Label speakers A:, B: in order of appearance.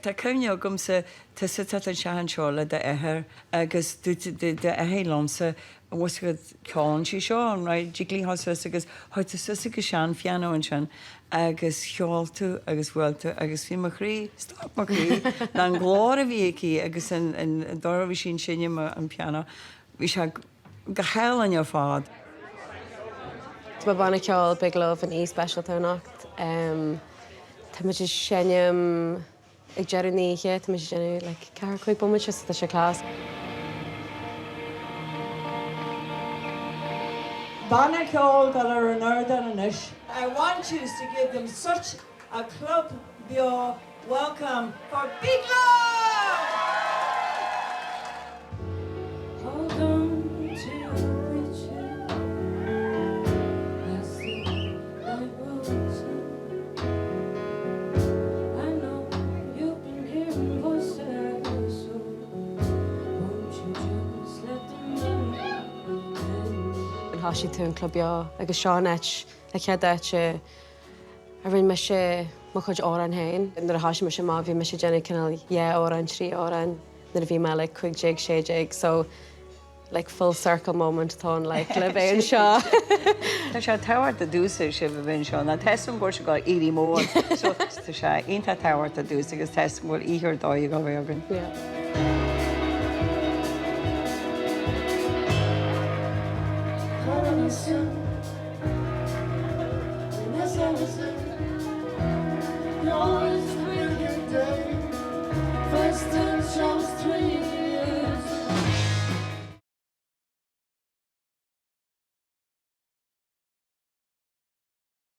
A: Tá cynnig gomsa tá sut an sean seo le de éair agus de éhé lomsa wasgad ceáin sí seo an raid diglíá agus háte susa go sean fianó an sin agus cheolú agus bhfuilta agus bhí marrí stop marrí na an gláir a bhíí agus an dormhí sin sinne an piano bhí se go heil an ar fád.
B: Tá banna ceáil big love an special tarnacht. Tá mu sinneam ag dearníe tá sinú le cear chuig bomid tá sé clás.
A: Banna ceáil gal ar an airdan inis. I want you to give them such a club bio welcome for Big Love! Hold on to each
B: Hasí tú an clubbeo agus seáneit le cheadte a rinn me sé mo chuid áran hain. Nar a hasí me sé má bhí me sé déna cinál áran, 3 áran, nar a bhí me le 5 6 so like full circle moment tá like le bhéon seo.
A: Tá sé táhairt a dúsa si bhín seo, na testum bhór se gáil irí mór, so tá sé onanta táhairt a dúsa agus testum bhfuil íhir dóí go bhégan.